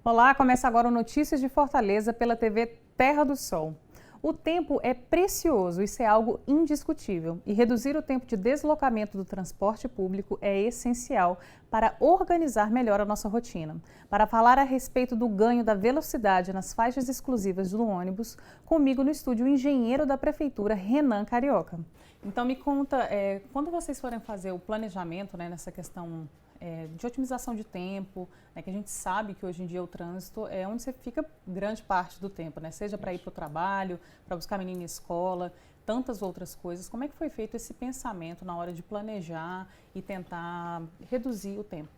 Olá, começa agora o Notícias de Fortaleza pela TV Terra do Sol. O tempo é precioso, isso é algo indiscutível. E reduzir o tempo de deslocamento do transporte público é essencial para organizar melhor a nossa rotina. Para falar a respeito do ganho da velocidade nas faixas exclusivas do ônibus, comigo no estúdio o engenheiro da Prefeitura, Renan Carioca. Então me conta, quando vocês forem fazer o planejamento, nessa questão de otimização de tempo, que a gente sabe que hoje em dia o trânsito é onde você fica grande parte do tempo, seja para ir para o trabalho, para buscar menino em escola, tantas outras coisas. Como é que foi feito esse pensamento na hora de planejar e tentar reduzir o tempo?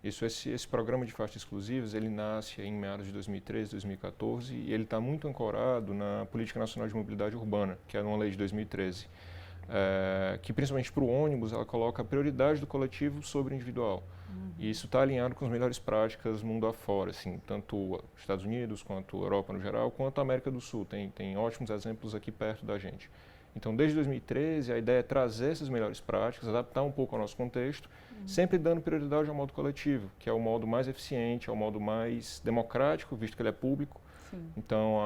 Esse programa de faixas exclusivas, ele nasce em meados de 2013, 2014 e ele está muito ancorado na Política Nacional de Mobilidade Urbana, que é uma lei de 2013. Que principalmente para o ônibus, ela coloca a prioridade do coletivo sobre o individual. E isso está alinhado com as melhores práticas mundo afora, assim, tanto Estados Unidos, quanto Europa no geral, quanto a América do Sul. Tem ótimos exemplos aqui perto da gente. Então, desde 2013, a ideia é trazer essas melhores práticas, adaptar um pouco ao nosso contexto, sempre dando prioridade ao modo coletivo, que é o modo mais eficiente, é o modo mais democrático, visto que ele é público. Então,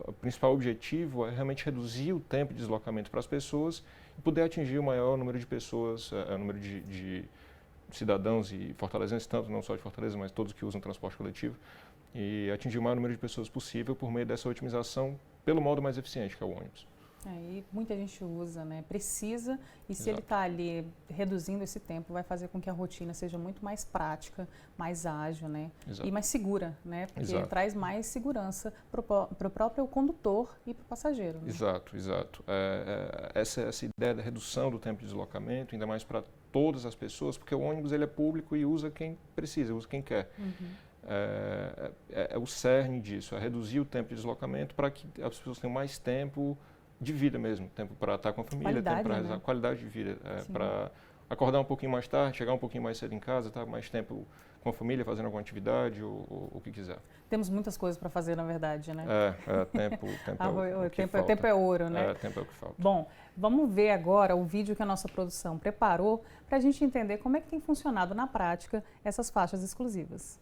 o principal objetivo é realmente reduzir o tempo de deslocamento para as pessoas e poder atingir o maior número de pessoas, o número de cidadãos e fortalezenses, tanto não só de Fortaleza, mas todos que usam transporte coletivo, e atingir o maior número de pessoas possível por meio dessa otimização pelo modo mais eficiente, que é o ônibus. E muita gente usa, precisa, e se Exato. ele está ali reduzindo esse tempo, vai fazer com que a rotina seja muito mais prática, mais ágil, e mais segura, porque Exato. traz mais segurança para o próprio condutor e para o passageiro. Exato. Essa ideia da redução do tempo de deslocamento, ainda mais para todas as pessoas, porque o ônibus ele é público e usa quem precisa, usa quem quer. É o cerne disso, é reduzir o tempo de deslocamento para que as pessoas tenham mais tempo de vida mesmo, tempo para estar com a família, tempo para realizar qualidade de vida, para acordar um pouquinho mais tarde, chegar um pouquinho mais cedo em casa, estar mais tempo com a família, fazendo alguma atividade ou o que quiser. Temos muitas coisas para fazer, na verdade, tempo tempo é ouro, tempo é o que falta. Bom, vamos ver agora o vídeo que a nossa produção preparou para a gente entender como é que tem funcionado na prática essas faixas exclusivas.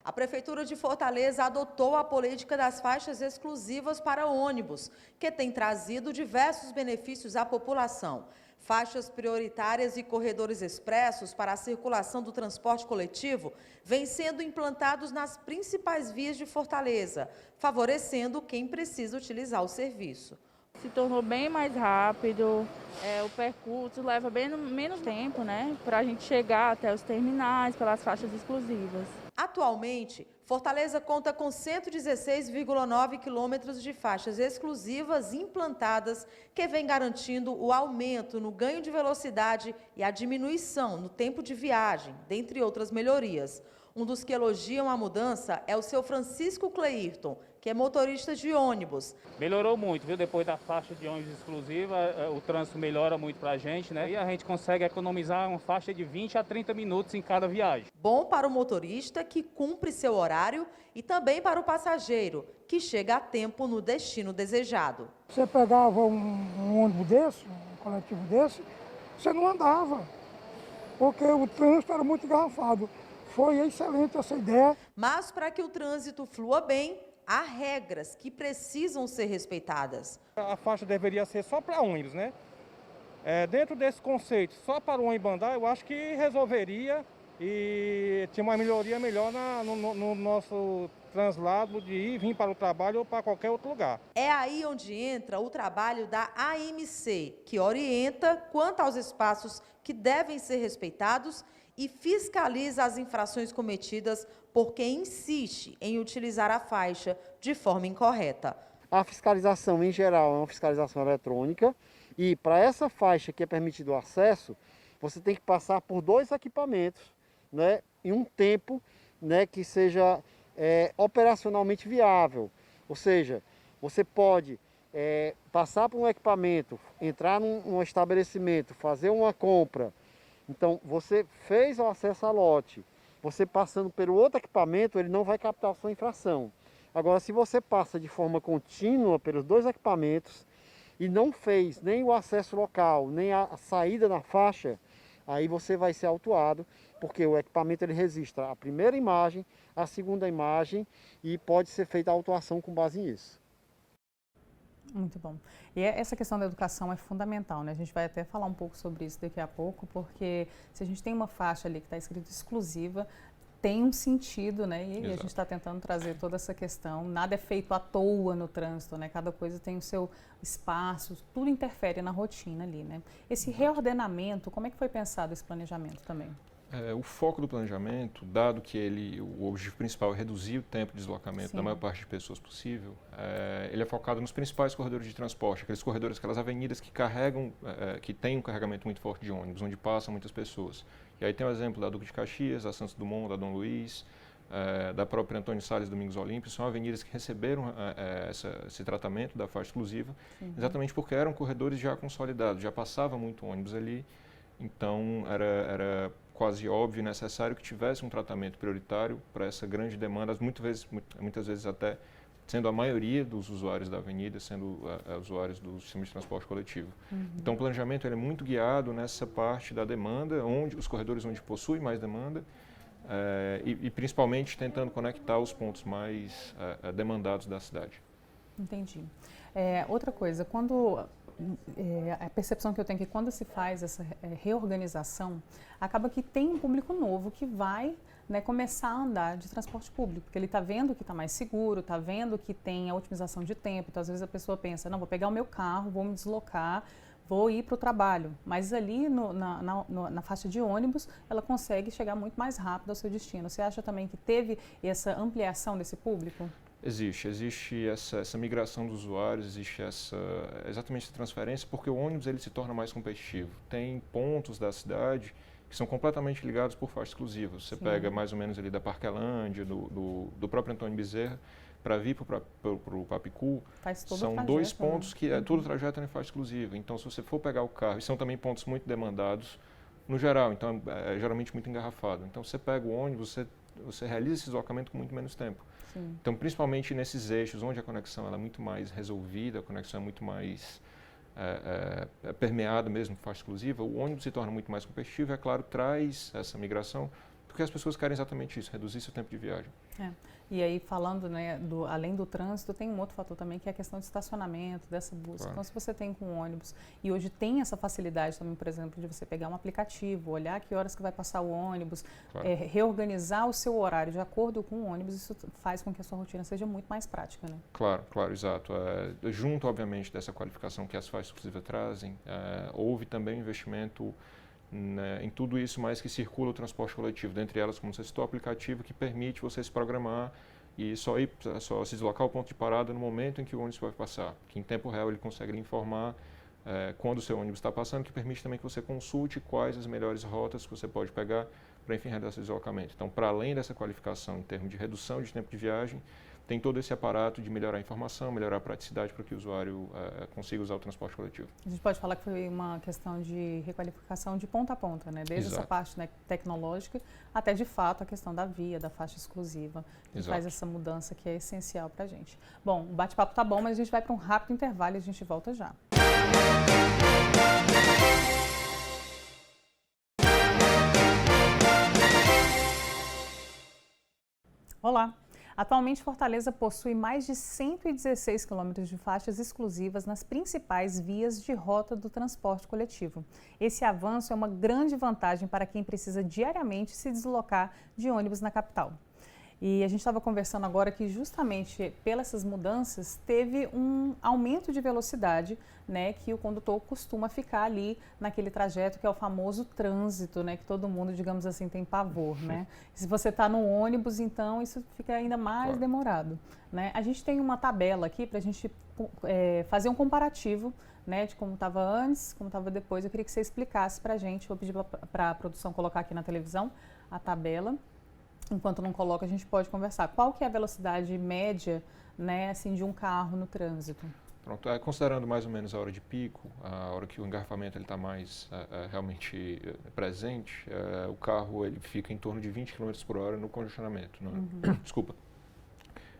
A Prefeitura de Fortaleza adotou a política das faixas exclusivas para ônibus, que tem trazido diversos benefícios à população. Faixas prioritárias e corredores expressos para a circulação do transporte coletivo vêm sendo implantados nas principais vias de Fortaleza, favorecendo quem precisa utilizar o serviço. Se tornou bem mais rápido, o percurso leva bem menos tempo, para a gente chegar até os terminais pelas faixas exclusivas. Atualmente, Fortaleza conta com 116,9 quilômetros de faixas exclusivas implantadas, que vem garantindo o aumento no ganho de velocidade e a diminuição no tempo de viagem, dentre outras melhorias. Um dos que elogiam a mudança é o seu Francisco Cleirton, que é motorista de ônibus. Melhorou muito, viu? Depois da faixa de ônibus exclusiva, o trânsito melhora muito para a gente, E a gente consegue economizar uma faixa de 20 a 30 minutos em cada viagem. Bom para o motorista, que cumpre seu horário, e também para o passageiro, que chega a tempo no destino desejado. Você pegava um ônibus desse, um coletivo desse, você não andava, porque o trânsito era muito engarrafado. Foi excelente essa ideia. Mas para que o trânsito flua bem, há regras que precisam ser respeitadas. A faixa deveria ser só para ônibus, dentro desse conceito, só para o ônibus andar, eu acho que resolveria e tinha uma melhoria melhor no nosso translado de ir e vir para o trabalho ou para qualquer outro lugar. É aí onde entra o trabalho da AMC, que orienta quanto aos espaços que devem ser respeitados e fiscaliza as infrações cometidas por quem insiste em utilizar a faixa de forma incorreta. A fiscalização, em geral, é uma fiscalização eletrônica e para essa faixa que é permitido o acesso, você tem que passar por 2 equipamentos, em um tempo que seja operacionalmente viável. Ou seja, você pode passar por um equipamento, entrar num estabelecimento, fazer uma compra. Então, você fez o acesso a lote, você passando pelo outro equipamento, ele não vai captar a sua infração. Agora, se você passa de forma contínua pelos 2 equipamentos e não fez nem o acesso local, nem a saída na faixa, aí você vai ser autuado, porque o equipamento ele registra a primeira imagem, a segunda imagem e pode ser feita a autuação com base nisso. Muito bom. E essa questão da educação é fundamental, né? A gente vai até falar um pouco sobre isso daqui a pouco, porque se a gente tem uma faixa ali que está escrito exclusiva, tem um sentido, né? E a gente está tentando trazer toda essa questão. Nada é feito à toa no trânsito, né? Cada coisa tem o seu espaço, tudo interfere na rotina ali, né? Esse reordenamento, como é que foi pensado esse planejamento também? O foco do planejamento, dado que o objetivo principal é reduzir o tempo de deslocamento da maior parte de pessoas possível, ele é focado nos principais corredores de transporte, aqueles corredores, aquelas avenidas que carregam, que têm um carregamento muito forte de ônibus, onde passam muitas pessoas. E aí tem o exemplo da Duque de Caxias, da Santos Dumont, da Dom Luiz, da própria Antônio Salles Domingos Olímpio, são avenidas que receberam esse tratamento da faixa exclusiva, exatamente porque eram corredores já consolidados, já passava muito ônibus ali, então era quase óbvio e necessário que tivesse um tratamento prioritário para essa grande demanda, muitas vezes até sendo a maioria dos usuários da avenida, sendo usuários do sistema de transporte coletivo. Então o planejamento ele é muito guiado nessa parte da demanda, os corredores onde possui mais demanda, e principalmente tentando conectar os pontos mais demandados da cidade. Entendi. Outra coisa, a percepção que eu tenho é que quando se faz essa reorganização, acaba que tem um público novo que vai, né, começar a andar de transporte público, porque ele está vendo que está mais seguro, está vendo que tem a otimização de tempo, então às vezes a pessoa pensa, não, vou pegar o meu carro, vou me deslocar, vou ir para o trabalho, mas ali na faixa de ônibus ela consegue chegar muito mais rápido ao seu destino. Você acha também que teve essa ampliação desse público? Existe essa migração dos usuários, existe exatamente essa transferência, porque o ônibus ele se torna mais competitivo. Tem pontos da cidade que são completamente ligados por faixa exclusiva. Você pega mais ou menos ali da Parquelândia, do próprio Antônio Bezerra, para vir para o Papicu, são dois pontos que todo trajeto é em faixa exclusiva. Então, se você for pegar o carro, e são também pontos muito demandados no geral, então é geralmente muito engarrafado. Então, você pega o ônibus, você realiza esse deslocamento com muito menos tempo. Então, principalmente nesses eixos onde a conexão ela é muito mais resolvida, a conexão é muito mais permeada mesmo por faixa exclusiva, o ônibus se torna muito mais competitivo e, é claro, traz essa migração, porque as pessoas querem exatamente isso, reduzir seu tempo de viagem. E aí, falando, né, além do trânsito, tem um outro fator também, que é a questão de estacionamento, dessa busca. Claro. Então, se você tem com ônibus, e hoje tem essa facilidade também, por exemplo, de você pegar um aplicativo, olhar que horas que vai passar o ônibus, claro. Reorganizar o seu horário de acordo com o ônibus, isso faz com que a sua rotina seja muito mais prática, né? Claro, exato. Junto, obviamente, dessa qualificação que as faixas exclusivas trazem, houve também investimento em tudo isso mais que circula o transporte coletivo, dentre elas, como você citou, o aplicativo que permite você se programar e só se deslocar ao ponto de parada no momento em que o ônibus vai passar, que em tempo real ele consegue lhe informar quando o seu ônibus está passando, que permite também que você consulte quais as melhores rotas que você pode pegar para, enfim, realizar esse deslocamento. Então, para além dessa qualificação em termos de redução de tempo de viagem, tem todo esse aparato de melhorar a informação, melhorar a praticidade para que o usuário consiga usar o transporte coletivo. A gente pode falar que foi uma questão de requalificação de ponta a ponta, né? Desde Exato. Essa parte, né, tecnológica até, de fato, a questão da via, da faixa exclusiva, que Exato. Faz essa mudança que é essencial para a gente. Bom, o bate-papo tá bom, mas a gente vai para um rápido intervalo e a gente volta já. Olá! Atualmente, Fortaleza possui mais de 116 quilômetros de faixas exclusivas nas principais vias de rota do transporte coletivo. Esse avanço é uma grande vantagem para quem precisa diariamente se deslocar de ônibus na capital. E a gente estava conversando agora que justamente pelas mudanças teve um aumento de velocidade, né, que o condutor costuma ficar ali naquele trajeto que é o famoso trânsito, né, que todo mundo, digamos assim, tem pavor, né? Se você está no ônibus, então isso fica ainda mais demorado, né? A gente tem uma tabela aqui para a gente fazer um comparativo, né, de como estava antes, como estava depois. Eu queria que você explicasse para a gente, vou pedir para a produção colocar aqui na televisão a tabela. Enquanto não coloca, a gente pode conversar. Qual que é a velocidade média, né, assim, de um carro no trânsito? Pronto, considerando mais ou menos a hora de pico, a hora que o engarrafamento está mais realmente presente, o carro ele fica em torno de 20 km por hora no congestionamento. Né? Desculpa.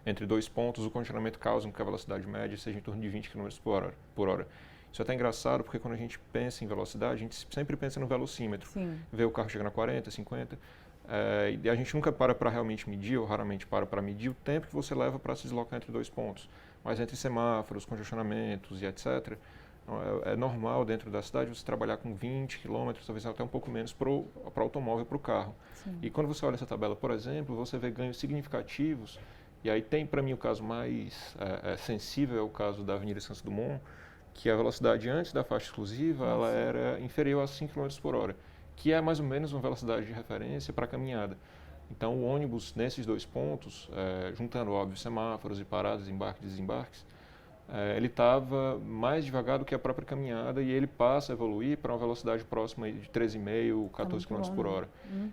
Entre dois pontos, o congestionamento causa com que a velocidade média seja em torno de 20 km por hora. Isso é até engraçado, porque quando a gente pensa em velocidade, a gente sempre pensa no velocímetro. Sim. Vê o carro chegando a 40, 50, e a gente nunca para realmente medir, ou raramente para medir o tempo que você leva para se deslocar entre dois pontos. Mas entre semáforos, congestionamentos e etc., é normal dentro da cidade você trabalhar com 20 km, talvez até um pouco menos para o automóvel, para o carro. Sim. E quando você olha essa tabela, por exemplo, você vê ganhos significativos, e aí tem para mim o caso mais sensível, é o caso da Avenida Santos Dumont, que a velocidade antes da faixa exclusiva ela era inferior a 5 km por hora, que é mais ou menos uma velocidade de referência para a caminhada. Então o ônibus nesses dois pontos, juntando óbvio semáforos e paradas, embarques e desembarques, ele estava mais devagar do que a própria caminhada e ele passa a evoluir para uma velocidade próxima de 13,5, 14 km por hora.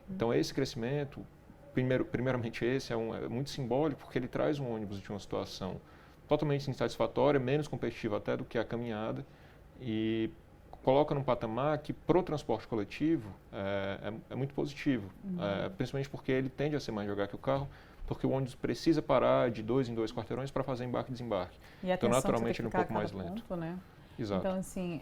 Então esse crescimento, primeiramente esse, é muito simbólico porque ele traz um ônibus de uma situação totalmente insatisfatória, menos competitiva até do que a caminhada e coloca num patamar que para o transporte coletivo é muito positivo, principalmente porque ele tende a ser mais devagar que o carro, porque o ônibus precisa parar de 2 em 2 quarteirões para fazer embarque e desembarque. E então, naturalmente, ele é um pouco mais lento. Ponto, né? Exato. Então, assim,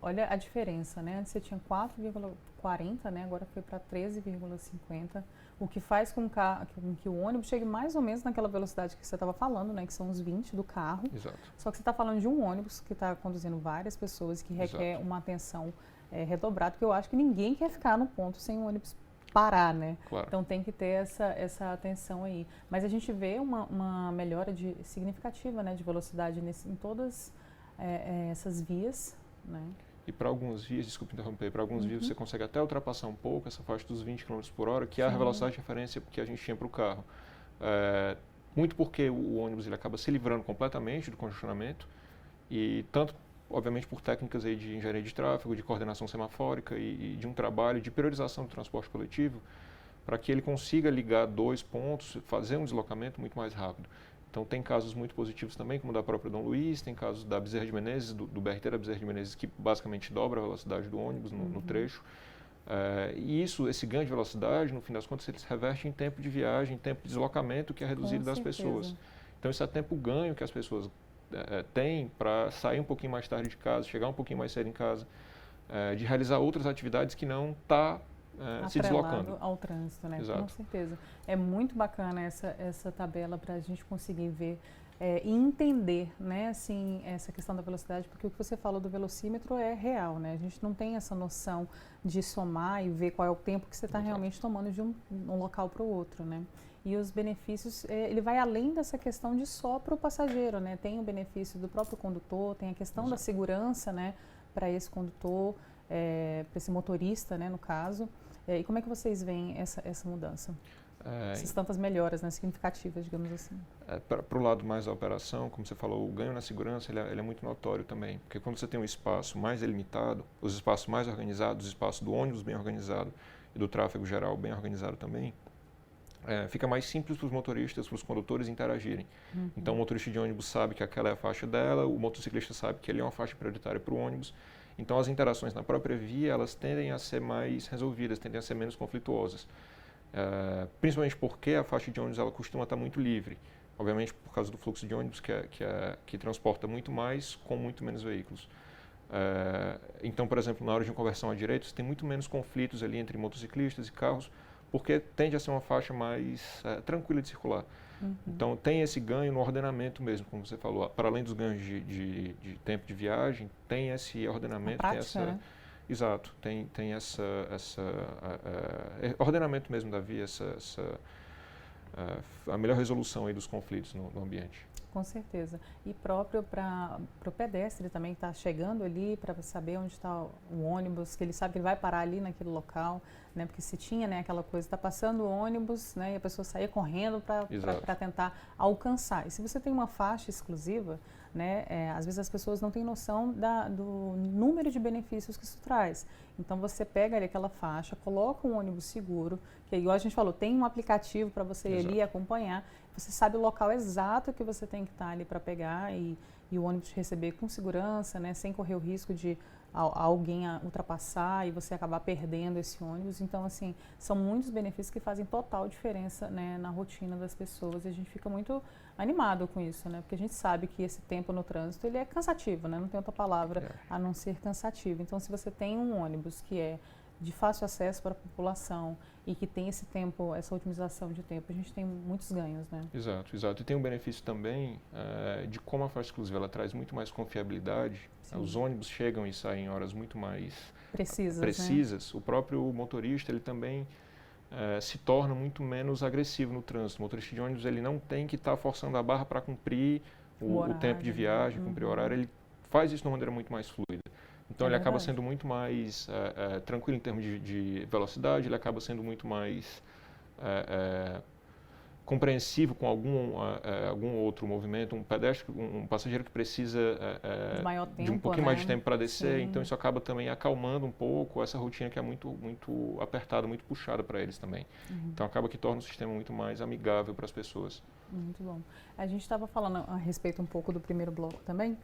olha a diferença, né? Antes você tinha 4,40, né? Agora foi para 13,50, o que faz com que o ônibus chegue mais ou menos naquela velocidade que você estava falando, né? Que são os 20 do carro. Exato. Só que você está falando de um ônibus que está conduzindo várias pessoas, que requer uma atenção redobrada, porque eu acho que ninguém quer ficar no ponto sem o ônibus parar, né? Claro. Então tem que ter essa atenção aí. Mas a gente vê uma melhora significativa, né, de velocidade em todas essas vias, né? E para algumas vias, desculpe interromper, para algumas vias você consegue até ultrapassar um pouco essa faixa dos 20 km por hora, que é a velocidade de referência que a gente tinha para o carro. Muito porque o ônibus ele acaba se livrando completamente do congestionamento e tanto obviamente por técnicas aí de engenharia de tráfego, de coordenação semafórica e de um trabalho de priorização do transporte coletivo, para que ele consiga ligar dois pontos, fazer um deslocamento muito mais rápido. Então tem casos muito positivos também, como o da própria Dom Luiz, tem casos da Bezerra de Menezes, do BRT da Bezerra de Menezes, que basicamente dobra a velocidade do ônibus no trecho. E esse ganho de velocidade, no fim das contas, ele se reverte em tempo de viagem, em tempo de deslocamento, que é reduzido das pessoas. Então esse é tempo ganho que as pessoas tem para sair um pouquinho mais tarde de casa, chegar um pouquinho mais cedo em casa, de realizar outras atividades que não está se deslocando. Ao trânsito, né? Exato. Com certeza. É muito bacana essa tabela para a gente conseguir ver e entender, né, assim, essa questão da velocidade, porque o que você falou do velocímetro é real, né? A gente não tem essa noção de somar e ver qual é o tempo que você está realmente tomando de um local para o outro, né? E os benefícios, ele vai além dessa questão de só para o passageiro, né? Tem o benefício do próprio condutor, tem a questão da segurança, né? Para esse condutor, para esse motorista, né? No caso. E como é que vocês veem essa mudança? Essas tantas melhoras, né? Significativas, digamos assim. Para o lado mais da operação, como você falou, o ganho na segurança ele é muito notório também. Porque quando você tem um espaço mais delimitado, os espaços mais organizados, o espaço do ônibus bem organizado e do tráfego geral bem organizado também, fica mais simples para os motoristas, para os condutores interagirem. Então o motorista de ônibus sabe que aquela é a faixa dela, o motociclista sabe que ele é uma faixa prioritária para o ônibus. Então as interações na própria via, elas tendem a ser mais resolvidas, tendem a ser menos conflituosas. Principalmente porque a faixa de ônibus ela costuma estar muito livre. Obviamente por causa do fluxo de ônibus que transporta muito mais com muito menos veículos. Então, por exemplo, na hora de uma conversão à direita, você tem muito menos conflitos ali entre motociclistas e carros, porque tende a ser uma faixa mais tranquila de circular. Então tem esse ganho no ordenamento mesmo, como você falou, para além dos ganhos de tempo de viagem, tem esse ordenamento, prática, tem essa, né? Exato, tem essa ordenamento mesmo da via, a melhor resolução aí dos conflitos no ambiente. Com certeza. E próprio para o pedestre também que está chegando ali, para saber onde está o ônibus, que ele sabe que ele vai parar ali naquele local, né? Porque se tinha, né, aquela coisa, está passando o ônibus, né, e a pessoa saía correndo para tentar alcançar. E se você tem uma faixa exclusiva, né, às vezes as pessoas não têm noção do número de benefícios que isso traz. Então você pega ali aquela faixa, coloca um ônibus seguro, que igual a gente falou, tem um aplicativo para você ir ali acompanhar, você sabe o local exato que você tem que estar ali para pegar e o ônibus te receber com segurança, né, sem correr o risco de alguém a ultrapassar e você acabar perdendo esse ônibus. Então, assim, são muitos benefícios que fazem total diferença, né, na rotina das pessoas, e a gente fica muito animado com isso, né, porque a gente sabe que esse tempo no trânsito, ele é cansativo, né, não tem outra palavra a não ser cansativo. Então, se você tem um ônibus que é de fácil acesso para a população e que tem esse tempo, essa otimização de tempo, a gente tem muitos ganhos, né? Exato, exato. E tem um benefício também de como a faixa exclusiva ela traz muito mais confiabilidade. Os ônibus chegam e saem em horas muito mais precisas. Né? O próprio motorista, ele também se torna muito menos agressivo no trânsito. O motorista de ônibus, ele não tem que estar forçando a barra para cumprir o tempo de viagem, cumprir o horário. Ele faz isso de uma maneira muito mais fluida. Então ele acaba sendo muito mais tranquilo em termos de velocidade, ele acaba sendo muito mais compreensivo com algum outro movimento, um pedestre, um passageiro que precisa de um pouquinho mais de tempo para descer. Sim. Então isso acaba também acalmando um pouco essa rotina que é muito apertada, muito puxada para eles também. Então acaba que torna o sistema muito mais amigável para as pessoas. Muito bom. A gente estava falando a respeito um pouco do primeiro bloco também,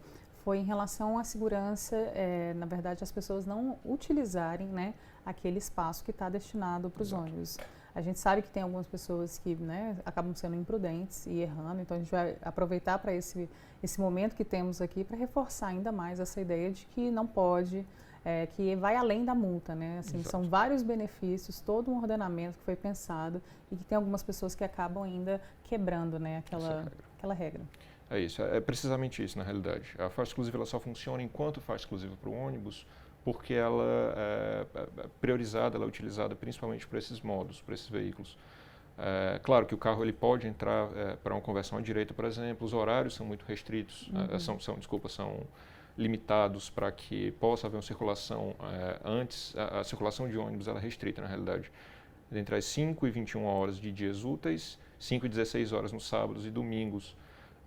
foi em relação à segurança, na verdade, as pessoas não utilizarem, né, aquele espaço que está destinado para os ônibus. A gente sabe que tem algumas pessoas que, né, acabam sendo imprudentes e errando, então a gente vai aproveitar para esse momento que temos aqui para reforçar ainda mais essa ideia de que não pode, que vai além da multa, né? Assim, são vários benefícios, todo um ordenamento que foi pensado e que tem algumas pessoas que acabam ainda quebrando, né, aquela regra. É isso, é precisamente isso na realidade. A faixa exclusiva ela só funciona enquanto faixa exclusiva para o ônibus, porque ela é priorizada, ela é utilizada principalmente por esses modos, por esses veículos. Claro que o carro ele pode entrar para uma conversão à direita, por exemplo, os horários são muito restritos, são limitados para que possa haver uma circulação antes, a circulação de ônibus ela é restrita na realidade, entre as 5 e 21 horas de dias úteis, 5 e 16 horas nos sábados e domingos.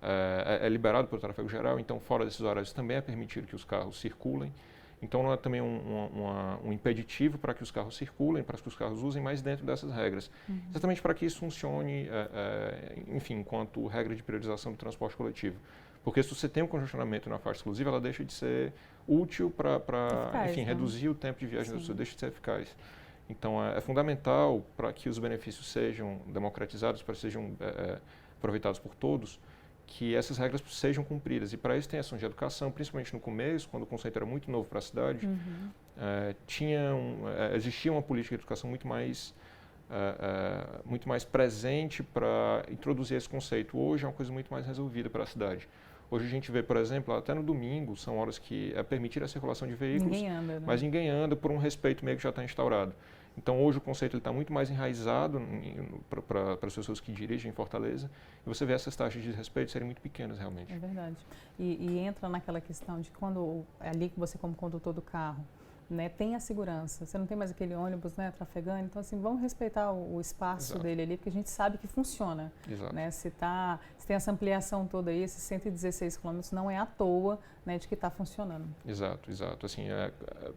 É liberado pelo tráfego geral, então fora desses horários também é permitido que os carros circulem. Então não é também um impeditivo para que os carros circulem, para que os carros usem, mas dentro dessas regras. Exatamente para que isso funcione, enfim, enquanto regra de priorização do transporte coletivo. Porque se você tem um congestionamento na faixa exclusiva, ela deixa de ser útil para enfim, reduzir o tempo de viagem da pessoa, deixa de ser eficaz. Então é fundamental para que os benefícios sejam democratizados, para que sejam aproveitados por todos, que essas regras sejam cumpridas. E para isso tem ações de educação, principalmente no começo, quando o conceito era muito novo para a cidade, existia uma política de educação muito mais presente para introduzir esse conceito. Hoje é uma coisa muito mais resolvida para a cidade. Hoje a gente vê, por exemplo, até no domingo, são horas que é permitida a circulação de veículos, mas ninguém anda por um respeito meio que já está instaurado. Então, hoje o conceito está muito mais enraizado para as pessoas que dirigem em Fortaleza, e você vê essas taxas de desrespeito serem muito pequenas, realmente. É verdade. E entra naquela questão de quando, ali que você como condutor do carro, né, tem a segurança, você não tem mais aquele ônibus, né, trafegando, então assim, vamos respeitar o espaço dele ali, porque a gente sabe que funciona. Né, se tem essa ampliação toda aí, esses 116 quilômetros, não é à toa, né, de que está funcionando. Exato. Assim,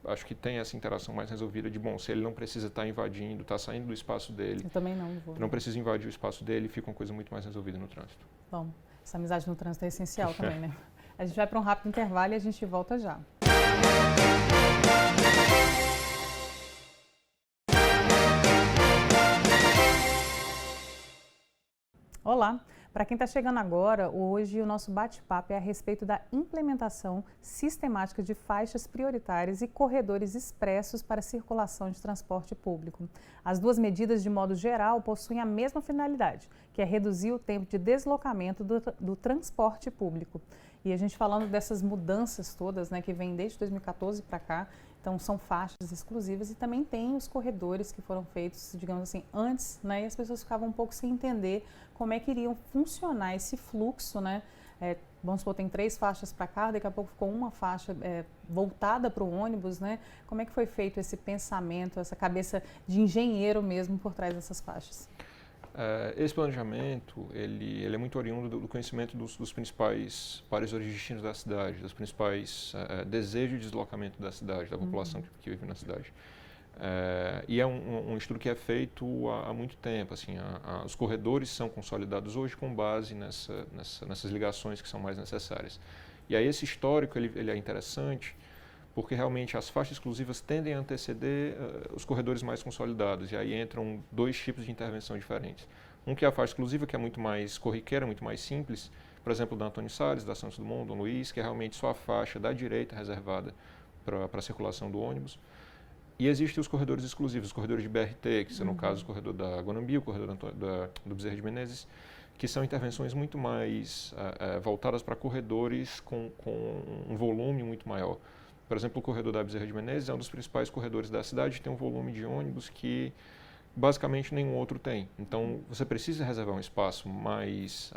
acho que tem essa interação mais resolvida de, bom, se ele não precisa estar invadindo, está saindo do espaço dele. Eu também não vou. Não precisa invadir o espaço dele, fica uma coisa muito mais resolvida no trânsito. Bom, essa amizade no trânsito é essencial também, né? A gente vai para um rápido intervalo e a gente volta já. Olá! Para quem está chegando agora, hoje o nosso bate-papo é a respeito da implementação sistemática de faixas prioritárias e corredores expressos para circulação de transporte público. As duas medidas, de modo geral, possuem a mesma finalidade, que é reduzir o tempo de deslocamento do transporte público. E a gente falando dessas mudanças todas, né, que vêm desde 2014 para cá, então são faixas exclusivas e também tem os corredores que foram feitos, digamos assim, antes, né, e as pessoas ficavam um pouco sem entender como é que iriam funcionar esse fluxo, né? Vamos supor, tem 3 faixas para cá, daqui a pouco ficou uma faixa voltada para o ônibus, né? Como é que foi feito esse pensamento, essa cabeça de engenheiro mesmo por trás dessas faixas? Esse planejamento, ele é muito oriundo do conhecimento dos principais pares destinos da cidade, dos principais desejos de deslocamento da cidade, da população que vive na cidade. E é um estudo que é feito há muito tempo. Assim, os corredores são consolidados hoje com base nessas ligações que são mais necessárias. E aí esse histórico ele é interessante porque realmente as faixas exclusivas tendem a anteceder os corredores mais consolidados, e aí entram dois tipos de intervenção diferentes. Um que é a faixa exclusiva, que é muito mais corriqueira, muito mais simples, por exemplo, da Antônio Salles, da Santos Dumont, Dom Luiz, que é realmente só a faixa da direita reservada para a circulação do ônibus. E existem os corredores exclusivos, os corredores de BRT, que são, no caso, o corredor da Guanambi, o corredor do Bezerra de Menezes, que são intervenções muito mais voltadas para corredores com um volume muito maior. Por exemplo, o corredor da Bezerra de Menezes é um dos principais corredores da cidade, tem um volume de ônibus que basicamente nenhum outro tem. Então, você precisa reservar um espaço mais,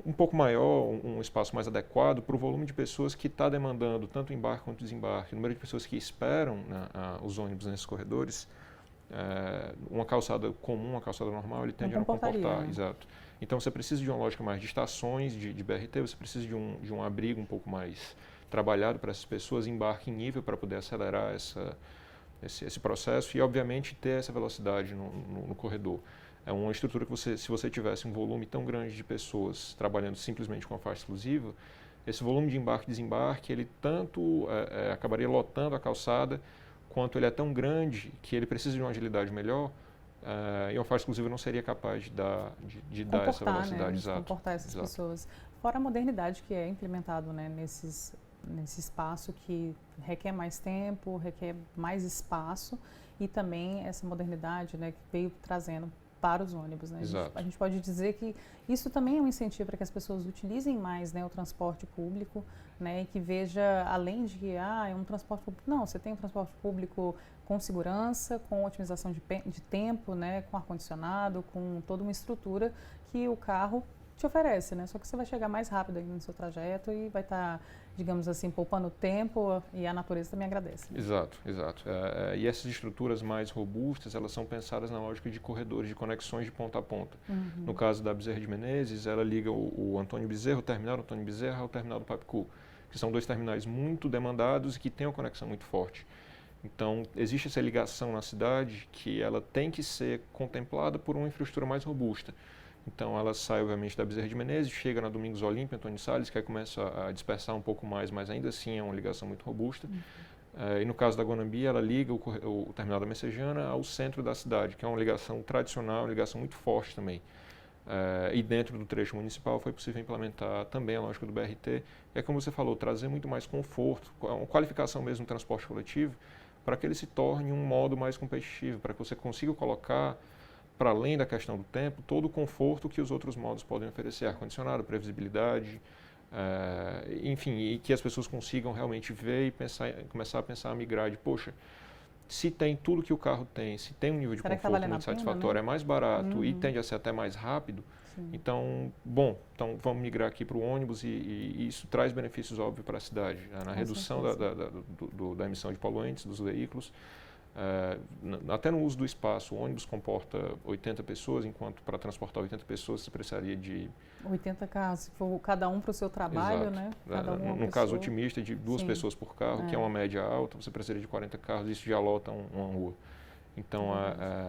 um pouco maior, um espaço mais adequado para o volume de pessoas que está demandando tanto embarque quanto desembarque. O número de pessoas que esperam os ônibus nesses corredores, uma calçada comum, uma calçada normal, ele tende a não comportar. Né? Exato. Então, você precisa de uma lógica mais de estações, de BRT, você precisa de um abrigo um pouco mais trabalhado para essas pessoas, embarque em nível para poder acelerar esse processo e, obviamente, ter essa velocidade no corredor. É uma estrutura que se você tivesse um volume tão grande de pessoas trabalhando simplesmente com a faixa exclusiva, esse volume de embarque e desembarque, ele tanto acabaria lotando a calçada, quanto ele é tão grande que ele precisa de uma agilidade melhor, e uma faixa exclusiva não seria capaz de dar essa velocidade. Né? Exato. Comportar essas pessoas. Fora a modernidade que é implementado, né, nesse espaço que requer mais tempo, requer mais espaço, e também essa modernidade, né, que veio trazendo para os ônibus. Né? A gente pode dizer que isso também é um incentivo para que as pessoas utilizem mais, né, o transporte público, né, e que veja, além de que é um transporte público, não, você tem um transporte público com segurança, com otimização de tempo, né, com ar-condicionado, com toda uma estrutura que o carro te oferece, né? Só que você vai chegar mais rápido aí no seu trajeto e vai estar, digamos assim, poupando tempo, e a natureza também agradece. Né? Exato. E essas estruturas mais robustas, elas são pensadas na lógica de corredores, de conexões de ponta a ponta. No caso da Bezerra de Menezes, ela liga o Antônio Bezerra, o terminal do Antônio Bezerra, ao terminal do Papicu, que são dois terminais muito demandados e que têm uma conexão muito forte. Então, existe essa ligação na cidade que ela tem que ser contemplada por uma infraestrutura mais robusta. Então, ela sai, obviamente, da Bezerra de Menezes, chega na Domingos Olímpia, Antônio Salles, que aí começa a dispersar um pouco mais, mas ainda assim é uma ligação muito robusta. E no caso da Guanambi, ela liga o terminal da Messejana ao centro da cidade, que é uma ligação tradicional, uma ligação muito forte também. E dentro do trecho municipal foi possível implementar também a lógica do BRT. É como você falou, trazer muito mais conforto, uma qualificação mesmo do transporte coletivo, para que ele se torne um modo mais competitivo, para que você consiga colocar, para além da questão do tempo, todo o conforto que os outros modos podem oferecer, ar-condicionado, previsibilidade, enfim, e que as pessoas consigam realmente ver e começar a pensar a migrar de, poxa, se tem tudo que o carro tem, se tem um nível de conforto muito satisfatório, é mais barato e tende a ser até mais rápido, então, então vamos migrar aqui para o ônibus e isso traz benefícios óbvios para a cidade, na redução da emissão de poluentes dos veículos, até no uso do espaço. O ônibus comporta 80 pessoas, enquanto para transportar 80 pessoas você precisaria de 80 carros, se for cada um para o seu trabalho, né? Cada no caso otimista, de 2 pessoas por carro, que é uma média alta, você precisaria de 40 carros, isso já lota uma rua. Então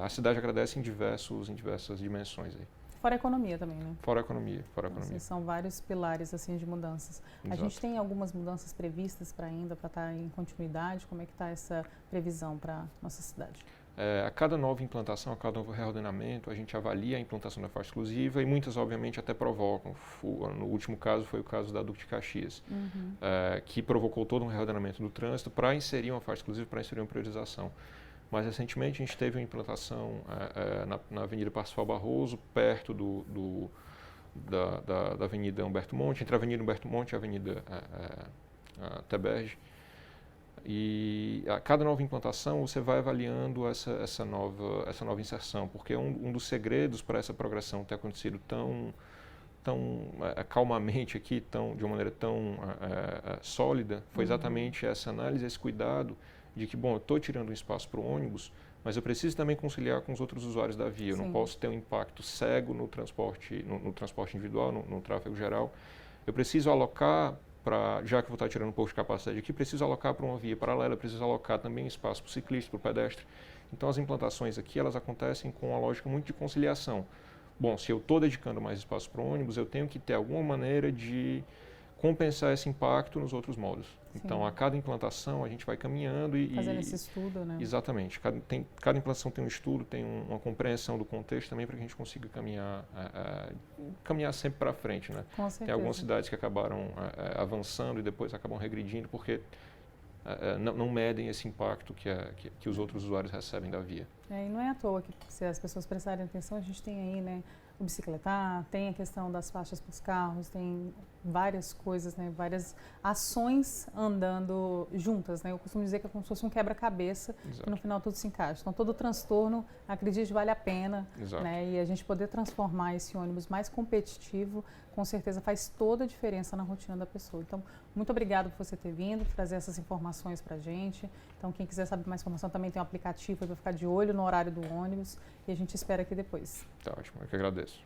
a cidade agradece em diversas dimensões aí. Fora a economia também, né? Fora a economia. Assim, são vários pilares assim de mudanças. A gente tem algumas mudanças previstas para estar em continuidade? Como é que está essa previsão para a nossa cidade? A cada nova implantação, a cada novo reordenamento, a gente avalia a implantação da faixa exclusiva e muitas, obviamente, até provocam. No último caso foi o caso da Duque de Caxias, que provocou todo um reordenamento do trânsito para inserir uma faixa exclusiva, para inserir uma priorização. Mais recentemente, a gente teve uma implantação na Avenida Parsifal Barroso, perto da Avenida Humberto Monte, entre a Avenida Humberto Monte e a Avenida Teberge. E a cada nova implantação, você vai avaliando essa nova inserção, porque um dos segredos para essa progressão ter acontecido tão calmamente aqui, de uma maneira tão sólida, foi exatamente essa análise, esse cuidado de que, eu estou tirando um espaço para o ônibus, mas eu preciso também conciliar com os outros usuários da via. Eu não posso ter um impacto cego no transporte individual, no tráfego geral. Eu preciso alocar, já que eu vou estar tirando um pouco de capacidade aqui, preciso alocar para uma via paralela, preciso alocar também espaço para o ciclista, para o pedestre. Então, as implantações aqui, elas acontecem com uma lógica muito de conciliação. Se eu estou dedicando mais espaço para o ônibus, eu tenho que ter alguma maneira de compensar esse impacto nos outros modos. Sim. Então, a cada implantação, a gente vai caminhando e... Fazendo esse estudo, né? Exatamente. Cada implantação tem um estudo, tem uma compreensão do contexto também para que a gente consiga caminhar sempre para frente, né? Com certeza. Tem algumas cidades que acabaram avançando e depois acabam regredindo porque não medem esse impacto que os outros usuários recebem da via. E não é à toa que, se as pessoas prestarem atenção, a gente tem aí, né, o bicicletar, tem a questão das faixas para os carros, tem várias coisas, né, várias ações andando juntas, né? Eu costumo dizer que é como se fosse um quebra-cabeça e no final tudo se encaixa. Então, todo transtorno, acredite, vale a pena, né? E a gente poder transformar esse ônibus mais competitivo, com certeza faz toda a diferença na rotina da pessoa. Então, muito obrigado por você ter vindo, trazer essas informações para a gente. Então, quem quiser saber mais informação, também tem um aplicativo para ficar de olho no horário do ônibus e a gente espera aqui depois. Tá ótimo, eu que agradeço.